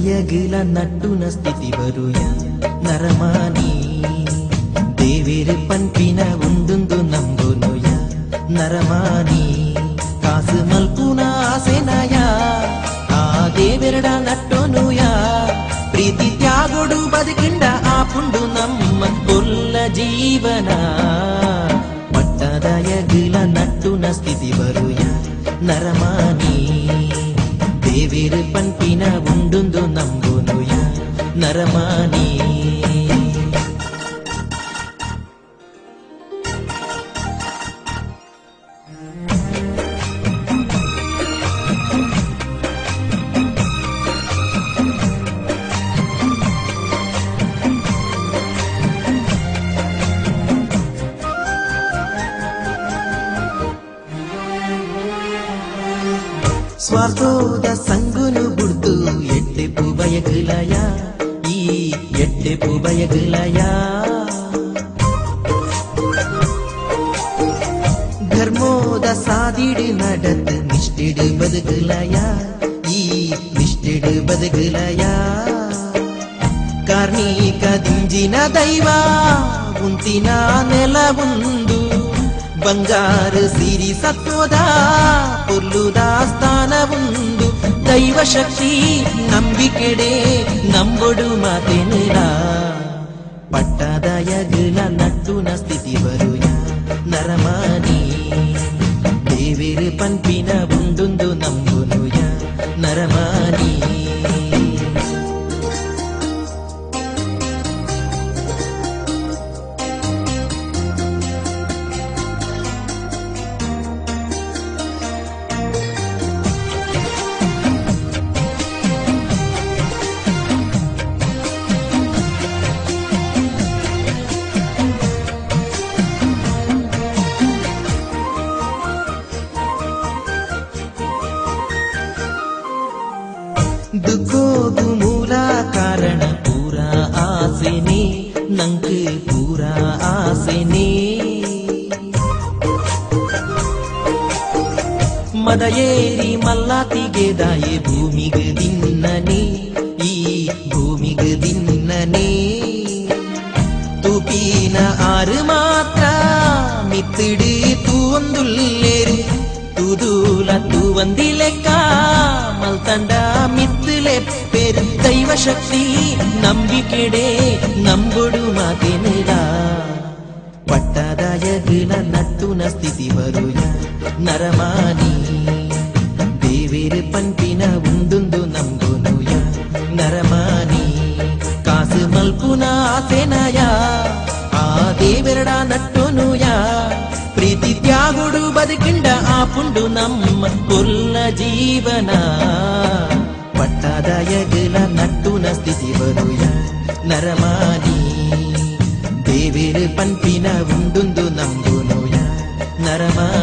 ದಯಗಿಲ ನಟ್ಟುನ ಸ್ಥಿತಿ ಬರುಯ ನರಮಾನಿ ದೇವೇರು ಪನ್ಪಿನ ಉಂದುಂದು ನಂಬುನುಯ ನರಮಾನಿ ಕಾಸು ಮಲ್ಪುನ ಆಸೆನಯ ಆ ದೇವೆರಡ ನಟ್ಟೋನುಯ ಪ್ರೀತಿ ತ್ಯಾಗೊಡು ಬದುಕಿಂಡ ಆಪುಂಡು ನಮ್ಮ ಕೊಲ್ಲ ಜೀವನ ಪಟ್ಟದಯಗಿಲ ನಟ್ಟುನ ಸ್ಥಿತಿ ಬರುಯ ನರಮಾನಿ ದೇವೇರು ಪನ್ಪಿನ ಉಂಡುಂದು ನಂಬುನುಯ ನರಮಾನಿ ಸ್ವಾರ್ಥೋದ ಸಂಗುನು ಬುಡ್ದು ಎಟ್ಟೆಪು ಬಯಗಲಯ ಈ ಎಟ್ಟೆಪು ಬಯಗಲಯ ಧರ್ಮೋದ ಸಾದಿಡು ನಡತ್ ನಿಷ್ಠಿಡು ಬದುಕಲಯ ಈ ನಿಷ್ಠಿಡು ಬದುಕಲಯ ಕಾರ್ಣಿಕ ದಿಂಜಿನ ದೈವ ಉಂತಿನ ನೆಲ ಒಂದು ಬಂಗಾರು ಸಿರಿ ಸತ್ವದ ಪುಲ್ಲುದ ಸ್ಥಾನ ಒಂದು ದೈವ ಶಕ್ತಿ ನಂಬಿಕೆಡೆ ನಂಬೊಡು ಮಾತೆನಿರ ಪಟ್ಟದಯಗಿಲ ನಟ್ಟುನ ಸ್ಥಿತಿ ಬರುಯ ನರಮಾನಿ ದೇವೇರು ಪನ್ಪಿನ ಉಂಡುಂದು ನಂಬುನುಯ ನರಮಾನಿ ದುಃಖೋಗು ಮೂಲ ಕಾರಣ ಪೂರಾ ಆಸೆನೆ ನಂಗೆ ಪೂರಾ ಆಸೆನೆ ಮದ ಏರಿ ಮಲ್ಲಾತಿಗೆ ದಾಯೆ ಭೂಮಿಗೆ ದಿನ್ನನೆ ಈ ಭೂಮಿಗೆ ದಿನ್ನನೆ ತೂಪಿನ ಆರು ಮಾತ್ರ ಮಿತ್ತಿಡಿ ತೂವೊಂದುಲ್ಲೇರು ತೂದೂಲ ತೂವಂದಿಲೆಕ್ಕ ಮಲ್ತಂಡ ಮಿತ್ತಲೆ ಪೇರು ದೈವ ಶಕ್ತಿ ನಂಬಿಕೆಡೆ ನಂಬೊಡು ಮಾತೆನಿರ ಪಟ್ಟದಯಗಿಲ ನಟ್ಟುನ ಸ್ಥಿತಿ ಬರುಯ ನರಮಾನಿ ದೇವೇರು ಪನ್ಪಿನ ಉಂಡುಂದು ನಂಬುನುಯ ನರಮಾನಿ ಕಾಸು ಮಲ್ಪುನ ಆಸೆನಯ ಆ ದೇವೆರಡ ನಟ್ಟೋನುಯ ಪ್ರೀತಿ ತ್ಯಾಗೊಡು ಬದುಕಿಂಡ ಆಪುಂಡು ನಮ್ಮ ಕೊಲ್ಲ ಜೀವನ ಪಟ್ಟದಯಗಿಲ ನಟ್ಟುನ ಸ್ಥಿತಿ ಬರುಯ ನರಮಾನಿ ದೇವೇರು ಪನ್ಪಿನ ಉಂಡುಂದು ನಂಬುನುಯ ನರಮಾನಿ